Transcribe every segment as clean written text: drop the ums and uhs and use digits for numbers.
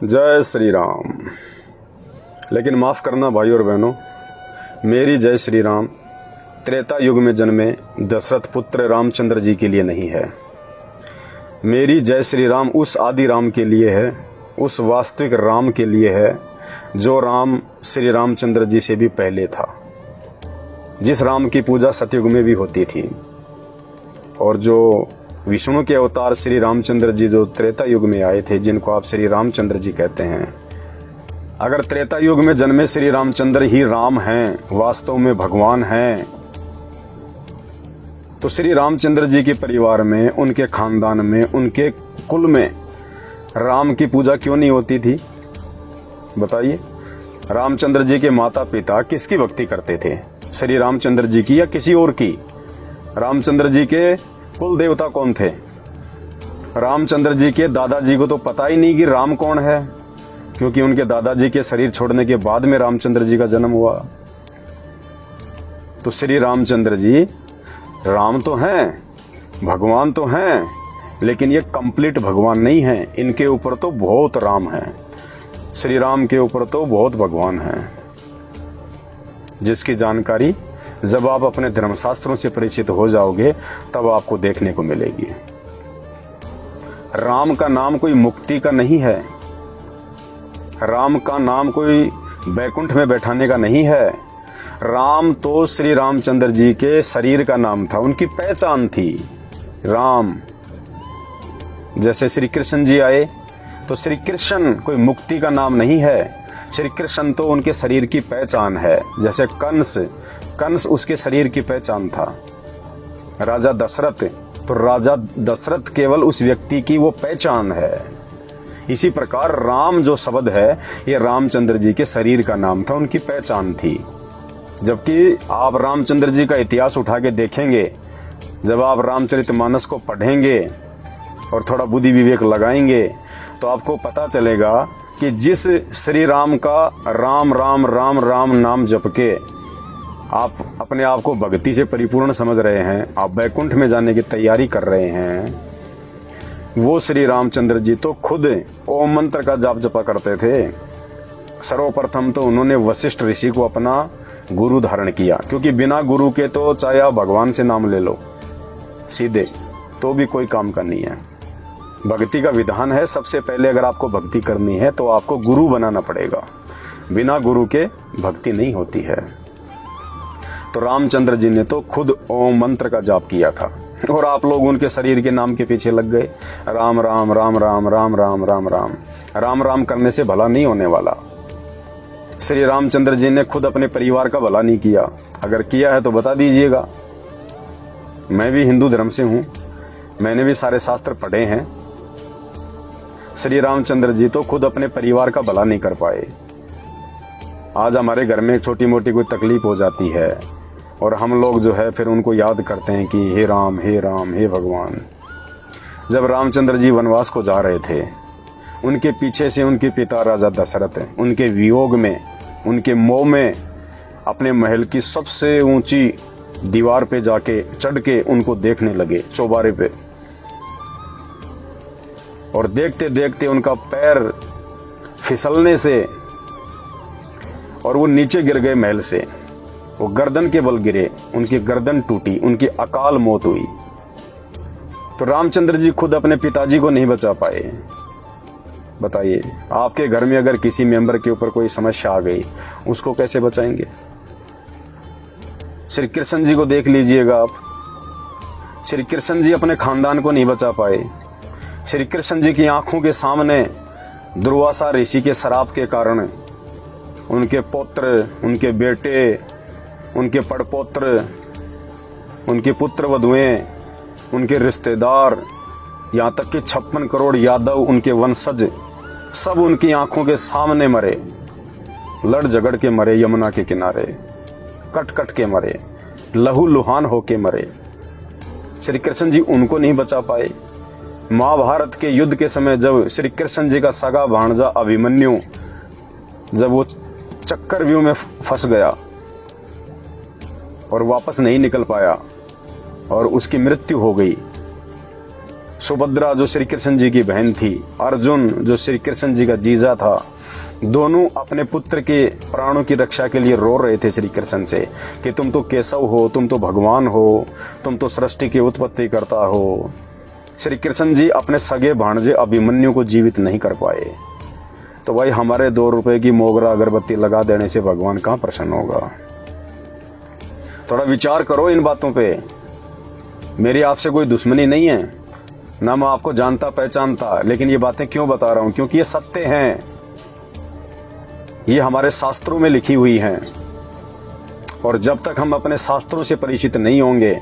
जय श्री राम। लेकिन माफ़ करना भाई और बहनों, मेरी जय श्री राम त्रेता युग में जन्मे दशरथ पुत्र रामचंद्र जी के लिए नहीं है। मेरी जय श्री राम उस आदि राम के लिए है, उस वास्तविक राम के लिए है जो राम श्री रामचंद्र जी से भी पहले था, जिस राम की पूजा सतयुग में भी होती थी, और जो विष्णु के अवतार श्री रामचंद्र जी जो त्रेता युग में आए थे, जिनको आप श्री रामचंद्र जी कहते हैं। अगर त्रेता युग में जन्मे श्री रामचंद्र ही राम हैं, वास्तव में भगवान हैं, तो श्री रामचंद्र जी के परिवार में, उनके खानदान में, उनके कुल में राम की पूजा क्यों नहीं होती थी? बताइए। रामचंद्र जी के माता पिता किसकी भक्ति करते थे? श्री रामचंद्र जी की या किसी और की? रामचंद्र जी के कुल देवता कौन थे? रामचंद्र जी के दादाजी को तो पता ही नहीं कि राम कौन है, क्योंकि उनके दादाजी के शरीर छोड़ने के बाद में रामचंद्र जी का जन्म हुआ। तो श्री रामचंद्र जी राम तो हैं, भगवान तो हैं, लेकिन ये कंप्लीट भगवान नहीं हैं। इनके ऊपर तो बहुत राम हैं, श्री राम के ऊपर तो बहुत भगवान हैं, जिसकी जानकारी जब आप अपने धर्मशास्त्रों से परिचित हो जाओगे तब आपको देखने को मिलेगी। राम का नाम कोई मुक्ति का नहीं है, राम का नाम कोई बैकुंठ में बैठाने का नहीं है। राम तो श्री रामचंद्र जी के शरीर का नाम था, उनकी पहचान थी राम। जैसे श्री कृष्ण जी आए तो श्री कृष्ण कोई मुक्ति का नाम नहीं है, श्री कृष्ण तो उनके शरीर की पहचान है। जैसे कंस उसके शरीर की पहचान था। राजा दशरथ तो राजा दशरथ केवल उस व्यक्ति की वो पहचान है। इसी प्रकार राम जो शब्द है ये रामचंद्र जी के शरीर का नाम था, उनकी पहचान थी। जबकि आप रामचंद्र जी का इतिहास उठा के देखेंगे, जब आप रामचरितमानस को पढ़ेंगे और थोड़ा बुद्धि विवेक लगाएंगे तो आपको पता चलेगा कि जिस श्री राम का राम राम राम राम नाम जप के आप अपने आप को भक्ति से परिपूर्ण समझ रहे हैं, आप बैकुंठ में जाने की तैयारी कर रहे हैं, वो श्री रामचंद्र जी तो खुद ओम मंत्र का जाप जपा करते थे। सर्वप्रथम तो उन्होंने वशिष्ठ ऋषि को अपना गुरु धारण किया, क्योंकि बिना गुरु के तो चाहे आप भगवान से नाम ले लो सीधे, तो भी कोई काम का नहीं है। भक्ति का विधान है, सबसे पहले अगर आपको भक्ति करनी है तो आपको गुरु बनाना पड़ेगा, बिना गुरु के भक्ति नहीं होती है। तो रामचंद्र जी ने तो खुद ओम मंत्र का जाप किया था, और आप लोग उनके शरीर के नाम के पीछे लग गए। राम राम राम राम राम राम राम राम राम राम करने से भला नहीं होने वाला। श्री रामचंद्र जी ने खुद अपने परिवार का भला नहीं किया, अगर किया है तो बता दीजिएगा। मैं भी हिंदू धर्म से हूँ, मैंने भी सारे शास्त्र पढ़े हैं। श्री रामचंद्र जी तो खुद अपने परिवार का भला नहीं कर पाए। आज हमारे घर में छोटी मोटी कोई तकलीफ हो जाती है और हम लोग जो है फिर उनको याद करते हैं कि हे राम हे भगवान। जब रामचंद्र जी वनवास को जा रहे थे, उनके पीछे से उनके पिता राजा दशरथ उनके वियोग में, उनके मोह में अपने महल की सबसे ऊंची दीवार पे जाके चढ़ के उनको देखने लगे, चौबारे पे, और देखते देखते उनका पैर फिसलने से और वो नीचे गिर गए महल से। वो गर्दन के बल गिरे, उनकी गर्दन टूटी, उनकी अकाल मौत हुई। तो रामचंद्र जी खुद अपने पिताजी को नहीं बचा पाए। बताइए, आपके घर में अगर किसी मेंबर के ऊपर कोई समस्या आ गई, उसको कैसे बचाएंगे? श्री कृष्ण जी को देख लीजिएगा आप, श्री कृष्ण जी अपने खानदान को नहीं बचा पाए। श्री कृष्ण जी की आंखों के सामने दुर्वासा ऋषि के श्राप के कारण उनके पुत्र, उनके बेटे, उनके पड़पोत्र, उनके पुत्र वधुएं, उनके रिश्तेदार, यहाँ तक कि 56 करोड़ यादव, उनके वंशज, सब उनकी आंखों के सामने मरे, लड़ झगड़ के मरे, यमुना के किनारे कट कट के मरे, लहू लुहान होके मरे। श्री कृष्ण जी उनको नहीं बचा पाए। महाभारत के युद्ध के समय जब श्री कृष्ण जी का सगा भांजा अभिमन्यु जब वो चक्रव्यूह में फंस गया और वापस नहीं निकल पाया और उसकी मृत्यु हो गई, सुभद्रा जो श्री कृष्ण जी की बहन थी, अर्जुन जो श्री कृष्ण जी का जीजा था, दोनों अपने पुत्र के प्राणों की रक्षा के लिए रो रहे थे श्री कृष्ण से कि तुम तो केशव हो, तुम तो भगवान हो, तुम तो सृष्टि की उत्पत्ति करता हो। श्री कृष्ण जी अपने सगे भांजे अभिमन्यु को जीवित नहीं कर पाए। तो भाई हमारे 2 रुपए की मोगरा अगरबत्ती लगा देने से भगवान कहाँ प्रसन्न होगा? थोड़ा विचार करो इन बातों पे। मेरी आपसे कोई दुश्मनी नहीं है, ना मैं आपको जानता पहचानता, लेकिन ये बातें क्यों बता रहा हूं? क्योंकि ये सत्य हैं, ये हमारे शास्त्रों में लिखी हुई हैं। और जब तक हम अपने शास्त्रों से परिचित नहीं होंगे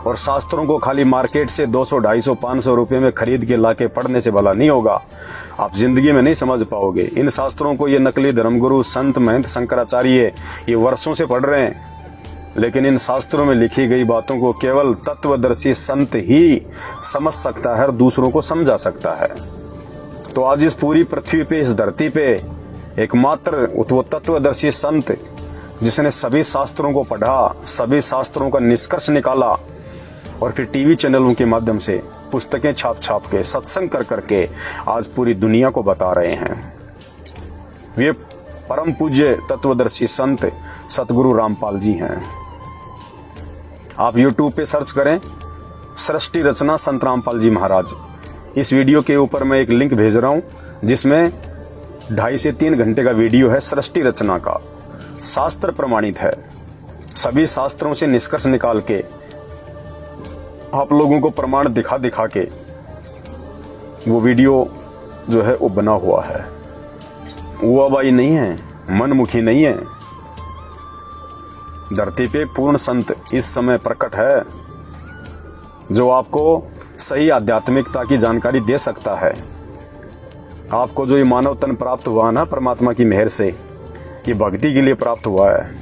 और शास्त्रों को खाली मार्केट से 200, 250, 500 रुपए में खरीद के लाके पढ़ने से भला नहीं होगा, आप जिंदगी में नहीं समझ पाओगे। इन शास्त्रों को ये नकली धर्मगुरु संत महंत शंकराचार्य ये वर्षों से पढ़ रहे हैं, लेकिन इन शास्त्रों में लिखी गई बातों को केवल तत्वदर्शी संत ही समझ सकता है और दूसरों को समझा सकता है। तो आज इस पूरी पृथ्वी पे, इस धरती पे एकमात्र वो तत्वदर्शी संत जिसने सभी शास्त्रों को पढ़ा, सभी शास्त्रों का निष्कर्ष निकाला और फिर टीवी चैनलों के माध्यम से पुस्तकें छाप छाप के, सत्संग कर करके आज पूरी दुनिया को बता रहे हैं, वे परम पूज्य तत्वदर्शी संत सतगुरु रामपाल जी हैं। आप YouTube पे सर्च करें सृष्टि रचना संत रामपाल जी महाराज। इस वीडियो के ऊपर मैं एक लिंक भेज रहा हूं जिसमें 2.5 से 3 घंटे का वीडियो है सृष्टि रचना का, शास्त्र प्रमाणित है। सभी शास्त्रों से निष्कर्ष निकाल के आप लोगों को प्रमाण दिखा दिखा के वो वीडियो जो है वो बना हुआ है। वो अबाई नहीं है, मनमुखी नहीं है। धरती पे पूर्ण संत इस समय प्रकट है जो आपको सही आध्यात्मिकता की जानकारी दे सकता है। आपको जो ये मानव तन प्राप्त हुआ ना परमात्मा की मेहर से, ये भक्ति के लिए प्राप्त हुआ है।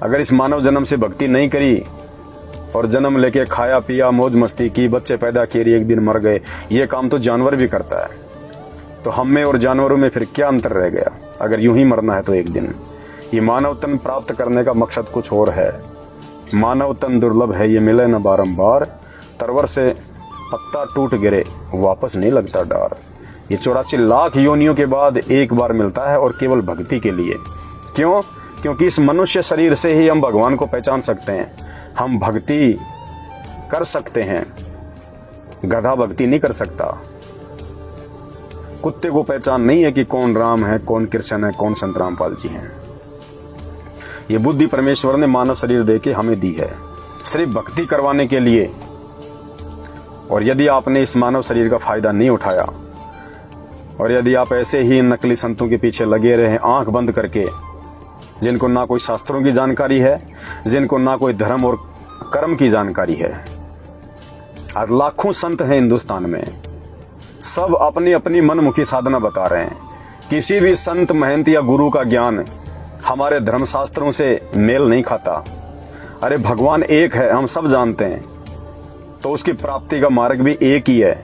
अगर इस मानव जन्म से भक्ति नहीं करी और जन्म लेके खाया पिया मौज मस्ती की, बच्चे पैदा किए, एक दिन मर गए, ये काम तो जानवर भी करता है। तो हम में और जानवरों में फिर क्या अंतर रह गया? अगर यूं ही मरना है तो एक दिन। ये मानव तन प्राप्त करने का मकसद कुछ और है। मानव तन दुर्लभ है, ये मिले न बारंबार, तरवर से पत्ता टूट गिरे वापस नहीं लगता डार। ये 84 लाख योनियों के बाद एक बार मिलता है और केवल भक्ति के लिए। क्यों? क्योंकि इस मनुष्य शरीर से ही हम भगवान को पहचान सकते हैं, हम भक्ति कर सकते हैं। गधा भक्ति नहीं कर सकता। कुत्ते को पहचान नहीं है कि कौन राम है, कौन कृष्ण है, कौन संत रामपाल जी हैं। ये बुद्धि परमेश्वर ने मानव शरीर देके हमें दी है सिर्फ भक्ति करवाने के लिए। और यदि आपने इस मानव शरीर का फायदा नहीं उठाया और यदि आप ऐसे ही नकली संतों के पीछे लगे रहे आंख बंद करके, जिनको ना कोई शास्त्रों की जानकारी है, जिनको ना कोई धर्म और कर्म की जानकारी है। आज लाखों संत हैं हिंदुस्तान में, सब अपनी अपनी मनमुखी साधना बता रहे हैं। किसी भी संत महंत या गुरु का ज्ञान हमारे धर्मशास्त्रों से मेल नहीं खाता। अरे भगवान एक है, हम सब जानते हैं, तो उसकी प्राप्ति का मार्ग भी एक ही है।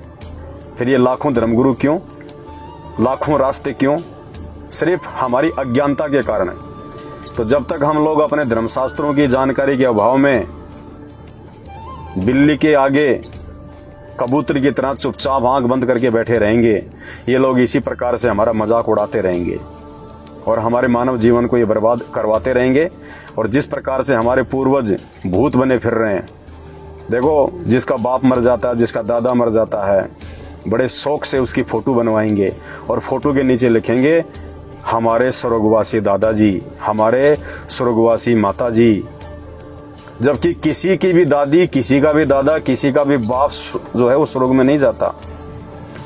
फिर ये लाखों धर्मगुरु क्यों, लाखों रास्ते क्यों? सिर्फ हमारी अज्ञानता के कारण। तो जब तक हम लोग अपने धर्मशास्त्रों की जानकारी के अभाव में बिल्ली के आगे कबूतर की तरह चुपचाप आंख बंद करके बैठे रहेंगे, ये लोग इसी प्रकार से हमारा मजाक उड़ाते रहेंगे और हमारे मानव जीवन को ये बर्बाद करवाते रहेंगे। और जिस प्रकार से हमारे पूर्वज भूत बने फिर रहे हैं, देखो जिसका बाप मर जाता है, जिसका दादा मर जाता है, बड़े शौक से उसकी फोटो बनवाएंगे और फोटो के नीचे लिखेंगे हमारे स्वर्गवासी दादाजी, हमारे स्वर्गवासी माता जी। जबकि किसी की भी दादी, किसी का भी दादा, किसी का भी बाप जो है वो स्वर्ग में नहीं जाता,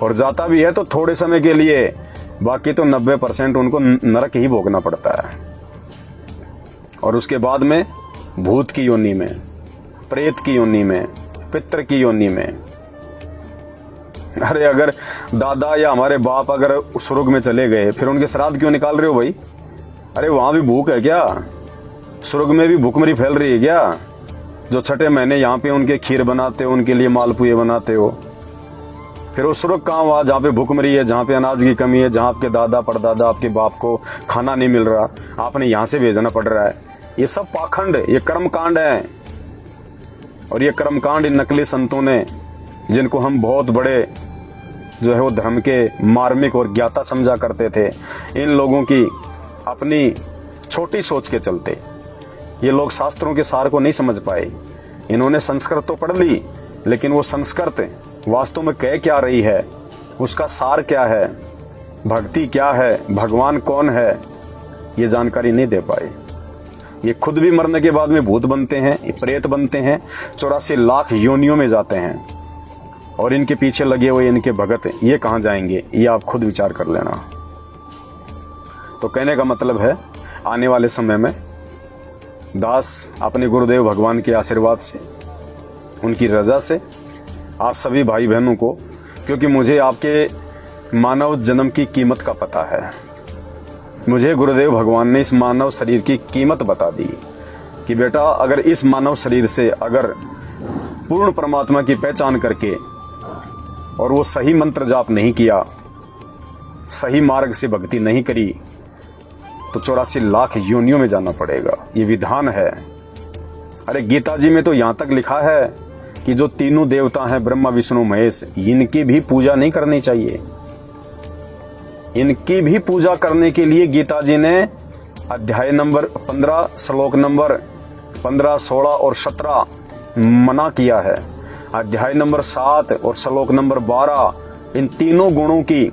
और जाता भी है तो थोड़े समय के लिए, बाकी तो 90% उनको नरक ही भोगना पड़ता है। और उसके बाद में भूत की योनि में, प्रेत की योनि में, पितृ की योनि में। अरे अगर दादा या हमारे बाप अगर स्वर्ग में चले गए, फिर उनके श्राद्ध क्यों निकाल रहे हो भाई? अरे वहां भी भूख है क्या? स्वर्ग में भी भूखमरी फैल रही है क्या? जो छठे महीने यहाँ पे उनके खीर बनाते हो, उनके लिए मालपुए बनाते हो, फिर वो स्वर्ग कहाँ हुआ जहाँ पे भूखमरी है, जहाँ पे अनाज की कमी है, जहाँ आपके दादा परदादा आपके बाप को खाना नहीं मिल रहा, आपने यहाँ से भेजना पड़ रहा है। ये सब पाखंड, ये कर्मकांड है। और ये कर्मकांड इन नकली संतों ने जिनको हम बहुत बड़े जो है वो धर्म के मार्मिक और ज्ञाता समझा करते थे, इन लोगों की अपनी छोटी सोच के चलते ये लोग शास्त्रों के सार को नहीं समझ पाए। इन्होंने संस्कृत तो पढ़ ली, लेकिन वो संस्कृत वास्तव में कह क्या रही है, उसका सार क्या है, भक्ति क्या है, भगवान कौन है, ये जानकारी नहीं दे पाए। ये खुद भी मरने के बाद में भूत बनते हैं, ये प्रेत बनते हैं, 84 लाख योनियों में जाते हैं, और इनके पीछे लगे हुए इनके भगत ये कहाँ जाएंगे, ये आप खुद विचार कर लेना। तो कहने का मतलब है, आने वाले समय में दास अपने गुरुदेव भगवान के आशीर्वाद से, उनकी रजा से, आप सभी भाई बहनों को, क्योंकि मुझे आपके मानव जन्म की कीमत का पता है, मुझे गुरुदेव भगवान ने इस मानव शरीर की कीमत बता दी कि बेटा अगर इस मानव शरीर से अगर पूर्ण परमात्मा की पहचान करके और वो सही मंत्र जाप नहीं किया, सही मार्ग से भक्ति नहीं करी, तो 84 लाख योनियों में जाना पड़ेगा। ये विधान है। अरे गीता जी में तो यहां तक लिखा है कि जो तीनों देवता हैं ब्रह्मा विष्णु महेश, इनकी भी पूजा नहीं करनी चाहिए। इनकी भी पूजा करने के लिए गीता जी ने अध्याय नंबर 15 श्लोक नंबर 15, 16 और 17 मना किया है। अध्याय नंबर 7 और श्लोक नंबर 12 इन तीनों गुणों की,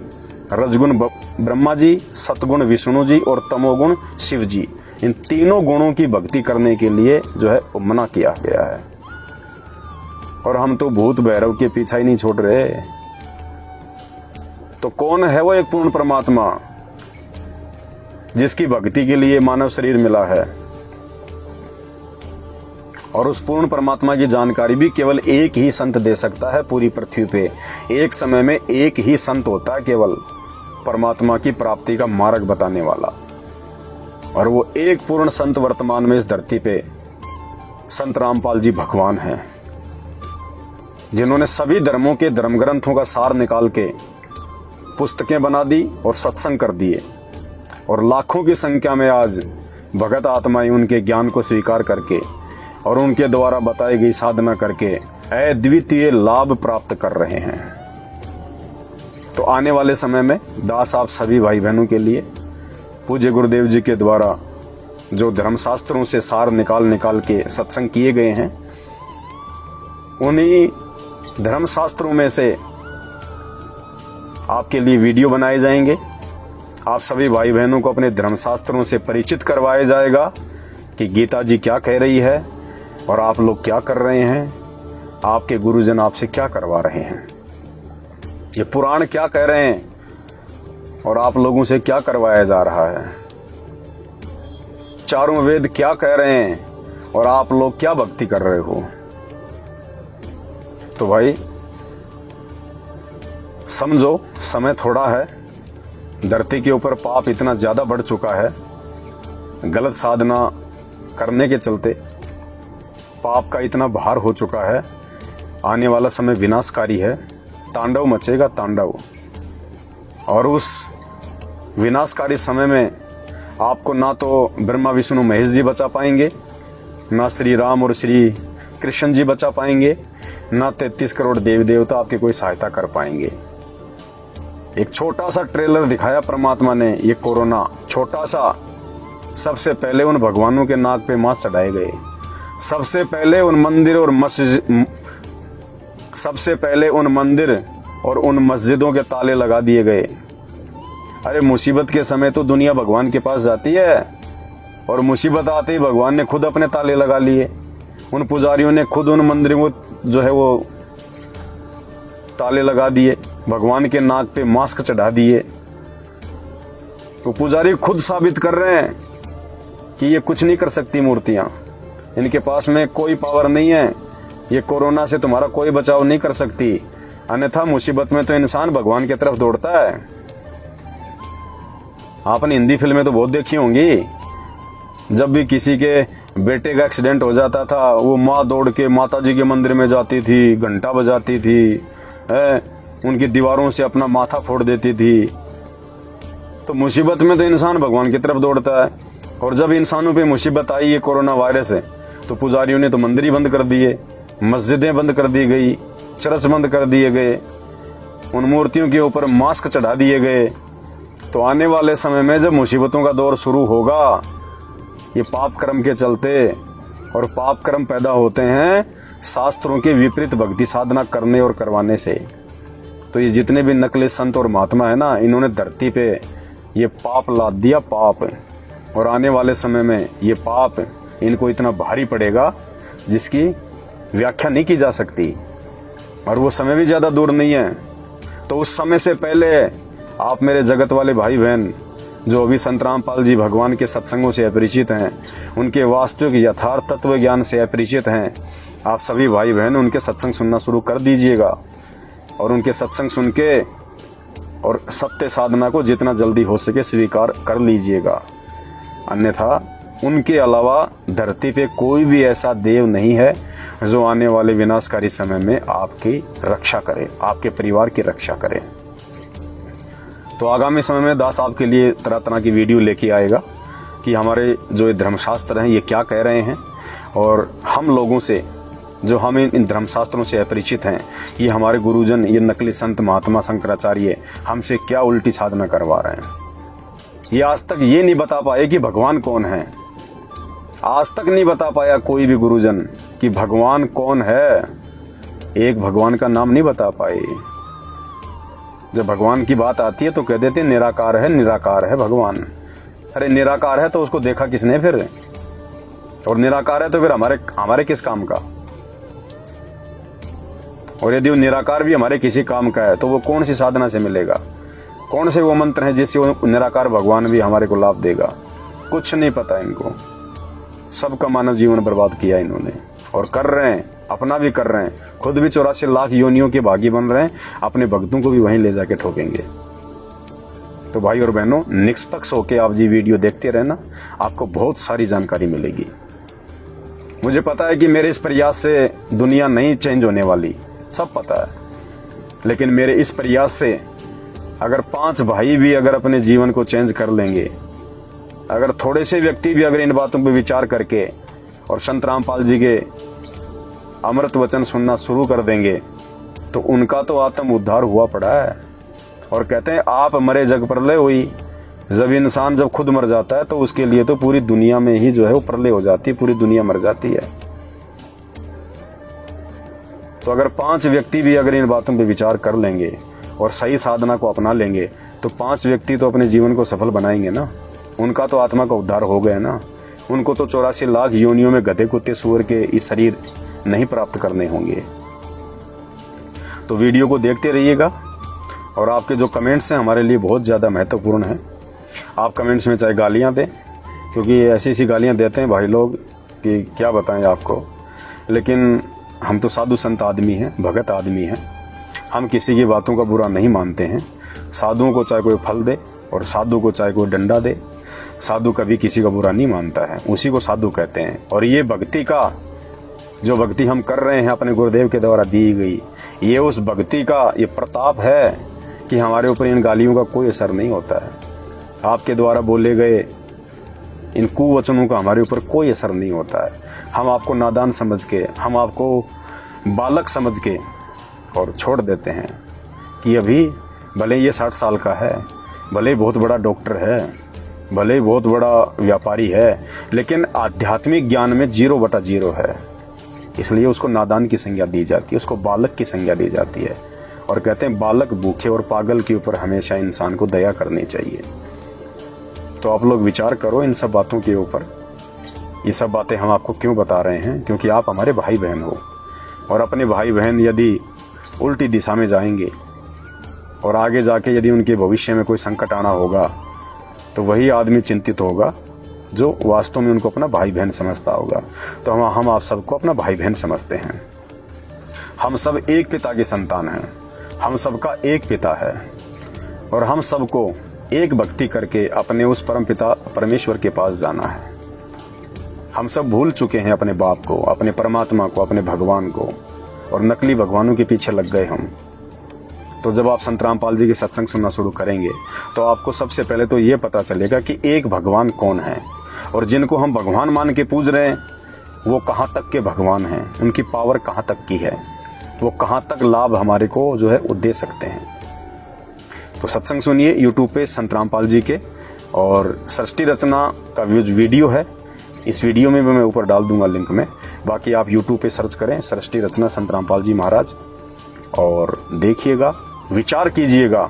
रजगुण ब्रह्मा जी, सतगुण विष्णु जी और तमोगुण शिव जी, इन तीनों गुणों की भक्ति करने के लिए जो है वो मना किया गया है। और हम तो भूत भैरव के पीछा ही नहीं छोड़ रहे। तो कौन है वो एक पूर्ण परमात्मा जिसकी भक्ति के लिए मानव शरीर मिला है? और उस पूर्ण परमात्मा की जानकारी भी केवल एक ही संत दे सकता है पूरी पृथ्वी पे। एक समय में एक ही संत होता है केवल परमात्मा की प्राप्ति का मार्ग बताने वाला, और वो एक पूर्ण संत वर्तमान में इस धरती पे संत रामपाल जी भगवान हैं, जिन्होंने सभी धर्मों के धर्म ग्रंथों का सार निकाल के पुस्तकें बना दी और सत्संग कर दिए, और लाखों की संख्या में आज भगत आत्माएं उनके ज्ञान को स्वीकार करके और उनके द्वारा बताई गई साधना करके अद्वितीय लाभ प्राप्त कर रहे हैं। तो आने वाले समय में दास आप सभी भाई बहनों के लिए पूज्य गुरुदेव जी के द्वारा जो धर्मशास्त्रों से सार निकाल के सत्संग किए गए हैं, उन्हीं धर्मशास्त्रों में से आपके लिए वीडियो बनाए जाएंगे। आप सभी भाई बहनों को अपने धर्मशास्त्रों से परिचित करवाया जाएगा कि गीता जी क्या कह रही है और आप लोग क्या कर रहे हैं, आपके गुरुजन आपसे क्या करवा रहे हैं, ये पुराण क्या कह रहे हैं और आप लोगों से क्या करवाया जा रहा है, चारों वेद क्या कह रहे हैं और आप लोग क्या भक्ति कर रहे हो। तो भाई समझो, समय थोड़ा है, धरती के ऊपर पाप इतना ज्यादा बढ़ चुका है, गलत साधना करने के चलते पाप का इतना भार हो चुका है। आने वाला समय विनाशकारी है, तांडव मचेगा तांडव, और उस विनाशकारी समय में आपको ना तो ब्रह्मा विष्णु महेश जी बचा पाएंगे, ना श्री राम और श्री कृष्ण जी बचा पाएंगे, ना 33 करोड़ देवी देवता आपकी कोई सहायता कर पाएंगे। एक छोटा सा ट्रेलर दिखाया परमात्मा ने, ये कोरोना छोटा सा, सबसे पहले उन भगवानों के नाक पे मांस चढ़ाए गए, सबसे पहले उन मंदिर और उन मस्जिदों के ताले लगा दिए गए। अरे मुसीबत के समय तो दुनिया भगवान के पास जाती है, और मुसीबत आते ही भगवान ने खुद अपने ताले लगा लिए। उन पुजारियों ने खुद उन मंदिरों को जो है वो ताले लगा दिए, भगवान के नाक पे मास्क चढ़ा दिए। तो पुजारी खुद साबित कर रहे हैं कि ये कुछ नहीं कर सकती मूर्तियां, इनके पास में कोई पावर नहीं है, ये कोरोना से तुम्हारा कोई बचाव नहीं कर सकती। अन्यथा मुसीबत में तो इंसान भगवान की तरफ दौड़ता है। आपने हिंदी फिल्में तो बहुत देखी होंगी, जब भी किसी के बेटे का एक्सीडेंट हो जाता था, वो माँ दौड़ के माता जी के मंदिर में जाती थी, घंटा बजाती थी, उनकी दीवारों से अपना माथा फोड़ देती थी। तो मुसीबत में तो इंसान भगवान की तरफ दौड़ता है, और जब इंसानों पे मुसीबत आई ये कोरोना वायरस है, तो पुजारियों ने तो मंदिर ही बंद कर दिए, मस्जिदें बंद कर दी गई, चर्च बंद कर दिए गए, उन मूर्तियों के ऊपर मास्क चढ़ा दिए गए, तो आने वाले समय में जब मुसीबतों का दौर शुरू होगा, ये पाप कर्म के चलते, और पाप कर्म पैदा होते हैं शास्त्रों के विपरीत भक्ति साधना करने और करवाने से। तो ये जितने भी नकली संत और महात्मा है ना, इन्होंने धरती पे ये पाप लाद दिया, पाप। और आने वाले समय में ये पाप इनको इतना भारी पड़ेगा जिसकी व्याख्या नहीं की जा सकती, और वो समय भी ज़्यादा दूर नहीं है। तो उस समय से पहले आप मेरे जगत वाले भाई बहन जो अभी संत रामपाल जी भगवान के सत्संगों से अपरिचित हैं, उनके वास्तविक यथार्थ तत्व ज्ञान से अपरिचित हैं, आप सभी भाई बहन उनके सत्संग सुनना शुरू कर दीजिएगा, और उनके सत्संग सुन के और सत्य साधना को जितना जल्दी हो सके स्वीकार कर लीजिएगा। अन्यथा उनके अलावा धरती पे कोई भी ऐसा देव नहीं है जो आने वाले विनाशकारी समय में आपकी रक्षा करे, आपके परिवार की रक्षा करे। तो आगामी समय में दास आपके लिए तरह तरह की वीडियो लेके आएगा कि हमारे जो ये धर्मशास्त्र हैं ये क्या कह रहे हैं, और हम लोगों से जो हम इन धर्मशास्त्रों से अपरिचित हैं, ये हमारे गुरुजन, ये नकली संत महात्मा शंकराचार्य हमसे क्या उल्टी साधना करवा रहे हैं। ये आज तक ये नहीं बता पाए कि भगवान कौन है। आज तक नहीं बता पाया कोई भी गुरुजन कि भगवान कौन है। एक भगवान का नाम नहीं बता पाए। जब भगवान की बात आती है तो कह देते निराकार है, निराकार है भगवान। अरे निराकार है तो उसको देखा किसने फिर? और निराकार है तो फिर हमारे किस काम का? और यदि वो निराकार भी हमारे किसी काम का है तो वो कौन सी साधना से मिलेगा? कौन से वो मंत्र हैं जिससे वो निराकार भगवान भी हमारे को लाभ देगा? कुछ नहीं पता इनको। सबका मानव जीवन बर्बाद किया इन्होंने, और कर रहे हैं, अपना भी कर रहे हैं। खुद भी 84 लाख योनियों के भागी बन रहे हैं, अपने भक्तों को भी वहीं ले जाके ठोकेंगे। तो भाई और बहनों, निष्पक्ष होके आप जी वीडियो देखते रहना, आपको बहुत सारी जानकारी मिलेगी। मुझे पता है कि मेरे इस प्रयास से दुनिया नहीं चेंज होने वाली, सब पता है, लेकिन मेरे इस प्रयास से अगर 5 भाई भी अगर अपने जीवन को चेंज कर लेंगे, अगर थोड़े से व्यक्ति भी अगर इन बातों पर विचार करके और संत रामपाल जी के अमृत वचन सुनना शुरू कर देंगे, तो उनका तो आत्म उद्धार हुआ पड़ा है। और कहते हैं आप मरे जग प्रलय हुई। जब इंसान जब खुद मर जाता है तो उसके लिए तो पूरी दुनिया में ही जो है वो प्रलय हो जाती है, पूरी दुनिया मर जाती है। तो अगर 5 व्यक्ति भी अगर इन बातों पर विचार कर लेंगे और सही साधना को अपना लेंगे, तो 5 व्यक्ति तो अपने जीवन को सफल बनाएंगे ना। उनका तो आत्मा का उद्धार हो गया ना। उनको तो 84 लाख योनियों में गधे कुत्ते सूअर के इस शरीर नहीं प्राप्त करने होंगे। तो वीडियो को देखते रहिएगा, और आपके जो कमेंट्स हैं हमारे लिए बहुत ज़्यादा महत्वपूर्ण हैं। आप कमेंट्स में चाहे गालियां दें, क्योंकि ऐसी ऐसी गालियां देते हैं भाई लोग कि क्या बताएं आपको। लेकिन हम तो साधु संत आदमी हैं, भगत आदमी हैं, हम किसी की बातों का बुरा नहीं मानते हैं। साधुओं को चाहे कोई फल दे और साधु को चाहे कोई डंडा दे, साधु कभी किसी का बुरा नहीं मानता है, उसी को साधु कहते हैं। और ये भक्ति का जो भक्ति हम कर रहे हैं अपने गुरुदेव के द्वारा दी गई, ये उस भक्ति का ये प्रताप है कि हमारे ऊपर इन गालियों का कोई असर नहीं होता है। आपके द्वारा बोले गए इन कुवचनों का हमारे ऊपर कोई असर नहीं होता है। हम आपको नादान समझ के, हम आपको बालक समझ के और छोड़ देते हैं कि अभी भले ये 60 साल का है, भले बहुत बड़ा डॉक्टर है, भले बहुत बड़ा व्यापारी है, लेकिन आध्यात्मिक ज्ञान में 0/0 है। इसलिए उसको नादान की संज्ञा दी जाती है, उसको बालक की संज्ञा दी जाती है। और कहते हैं बालक भूखे और पागल के ऊपर हमेशा इंसान को दया करनी चाहिए। तो आप लोग विचार करो इन सब बातों के ऊपर। ये सब बातें हम आपको क्यों बता रहे हैं? क्योंकि आप हमारे भाई बहन हो, और अपने भाई बहन यदि उल्टी दिशा में जाएंगे और आगे जाके यदि उनके भविष्य में कोई संकट आना होगा, तो वही आदमी चिंतित होगा जो वास्तव में उनको अपना भाई बहन समझता होगा। तो हम आप सबको अपना भाई बहन समझते हैं। हम सब एक पिता की संतान हैं, हम सबका एक पिता है, और हम सबको एक भक्ति करके अपने उस परम पिता परमेश्वर के पास जाना है। हम सब भूल चुके हैं अपने बाप को, अपने परमात्मा को, अपने भगवान को, और नकली भगवानों के पीछे लग गए हम। तो जब आप संत रामपाल जी के सत्संग सुनना शुरू करेंगे तो आपको सबसे पहले तो ये पता चलेगा कि एक भगवान कौन है, और जिनको हम भगवान मान के पूज रहे हैं वो कहाँ तक के भगवान हैं, उनकी पावर कहाँ तक की है। वो कहाँ तक लाभ हमारे को जो है वो दे सकते हैं। तो सत्संग सुनिए यूट्यूब पे संत रामपाल जी के, और सृष्टि रचना का वीडियो है, इस वीडियो में भी मैं ऊपर डाल दूंगा लिंक में। बाकी आप यूट्यूब पे सर्च करें सृष्टि रचना संत रामपाल जी महाराज, और देखिएगा, विचार कीजिएगा,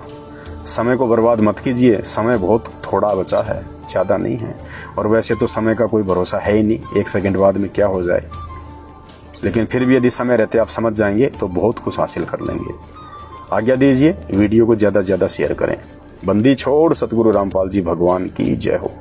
समय को बर्बाद मत कीजिए। समय बहुत थोड़ा बचा है, ज़्यादा नहीं है, और वैसे तो समय का कोई भरोसा है ही नहीं, 1 सेकंड बाद में क्या हो जाए। लेकिन फिर भी यदि समय रहते आप समझ जाएंगे तो बहुत कुछ हासिल कर लेंगे। आज्ञा दीजिए, वीडियो को ज़्यादा से ज़्यादा शेयर करें। बंदी छोड़ सतगुरु रामपाल जी भगवान की जय हो।